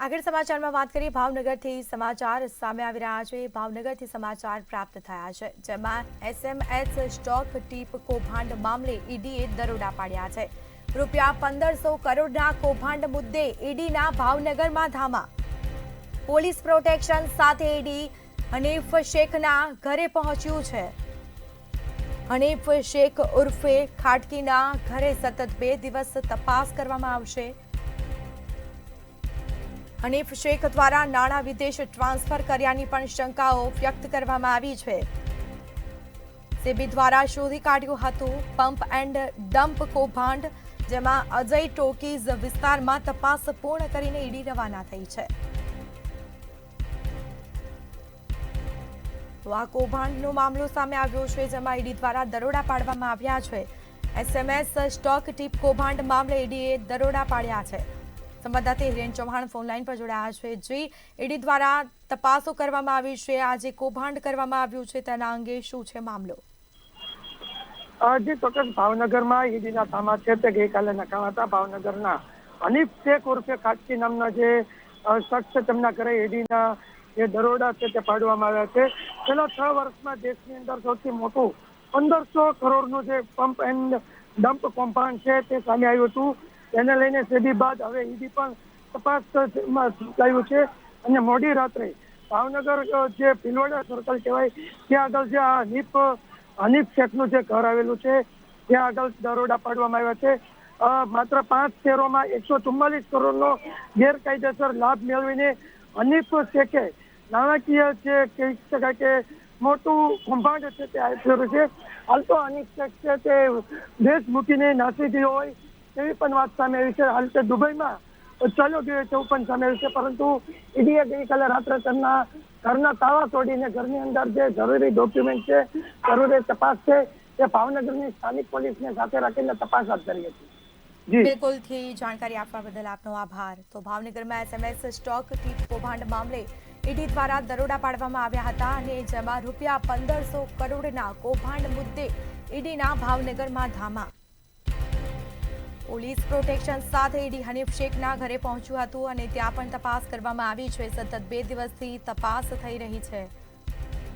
આગળ સમાચારમાં વાત કરીએ ભાવનગરથી સમાચાર સામે આવી રહ્યા છે। ભાવનગરથી સમાચાર પ્રાપ્ત થયા છે, જેમાં એસએમએસ સ્ટોક ટીપ કૌભાંડ મામલે ઈડીએ દરોડા પાડ્યા છે। રૂપિયા 1500 કરોડના કૌભાંડ મુદ્દે ઈડીના ભાવનગરમાં ધામા। પોલીસ પ્રોટેક્શન સાથે ઈડી હનીફ શેખના ઘરે પહોંચ્યું છે। હનીફ શેખ ઉર્ફે ખાટકીના ઘરે સતત 2 દિવસ તપાસ કરવામાં આવશે। હનીફ શેખ દ્વારા નાણાં વિદેશ ટ્રાન્સફર કર્યાની પણ શંકાઓ વ્યક્ત કરવામાં આવી છે। સેબી દ્વારા શોધી કાઢ્યું હતું પંપ એન્ડ ડમ્પ કૌભાંડ, જેમાં અજય ટોકીઝ વિસ્તારમાં તપાસ પૂર્ણ કરીને ઈડી રવાના થઈ છે। તો આ કૌભાંડનો મામલો સામે આવ્યો છે, જેમાં ઈડી દ્વારા દરોડા પાડવામાં આવ્યા છે। એસએમએસ સ્ટોક ટીપ કૌભાંડ મામલે ઈડીએ દરોડા પાડ્યા છે। સંવાદદાતા હિરેન ચૌહાણ ફોનલાઈન પર જોડાયા છે। જી, ઈડી દ્વારા તપાસો કરવામાં આવી છે, આજે કૌભાંડ કરવામાં આવ્યું છે, તેના અંગે શું છે મામલો? જે ચોક્કસ ભાવનગરમાં ઈડીના ધામા છે તે ગઈકાલે નખાયા હતા। ભાવનગરના હનીફ શેખ ઉર્ફે ખાટકી નામના જે શખ્સ છે તેમના ઘરે ઈડીના જે દરોડા છે તે પાડવામાં આવ્યા છે। છેલ્લા 6 વર્ષમાં દેશની અંદર સૌથી મોટું 1500 કરોડનું જે પંપ એન્ડ ડમ્પ કૌભાંડ છે તે સામે આવ્યું હતું। તેને લઈને સેબી બાદ હવે ઈડી પણ તપાસમાં જોડાયું છે અને મોડી રાત્રે ભાવનગર જે ભીલોડા સર્કલ કહેવાય ત્યાં આગળ જે હનીફ શેખનું જે ઘર આવેલું છે ત્યાં આગળ દરોડા પાડવામાં આવ્યા છે। માત્ર 5 શહેરોમાં 144 કરોડનો ગેરકાયદેસર લાભ મેળવીને હનીફ શેખે નાણાકીય જે કહી શકાય કે મોટું કૌભાંડ છે તે આચર્યું છે। હાલ તો હનીફ શેખ છે તે દેશ મૂકીને નાસી ગયો હોય તેવી પણ વાત સામે આવી છે। હાલ તે દુબઈમાં ચાલ્યો ગયો તેવું પણ સામે આવ્યું છે, પરંતુ ઈડીએ ગઈકાલે રાત્રે તેમના ઘરના તાળા તોડીને ઘરની અંદર જે જરૂરી ડોક્યુમેન્ટ છે, જરૂરી તપાસ છે તે ભાવનગરની સ્થાનિક પોલીસને સાથે રાખીને તપાસ હાથ ધરી હતી। બિલકુલથી જાણકારી આપવા બદલ આપનો આભાર। તો ભાવનગરમાં એસએમએસ સ્ટોક ટીપ કૌભાંડ મામલે ઈડી દ્વારા દરોડા પાડવામાં આવ્યા હતા અને જેમાં રૂપિયા 1500 કરોડના કૌભાંડ મુદ્દે ઈડીના ભાવનગરમાં ધામા। પોલીસ પ્રોટેક્શન સાથે ઈડી હનીફ શેખના ઘરે પહોંચ્યું હતું અને ત્યાં પણ તપાસ કરવામાં આવી છે। સતત 2 દિવસથી તપાસ થઈ રહી છે।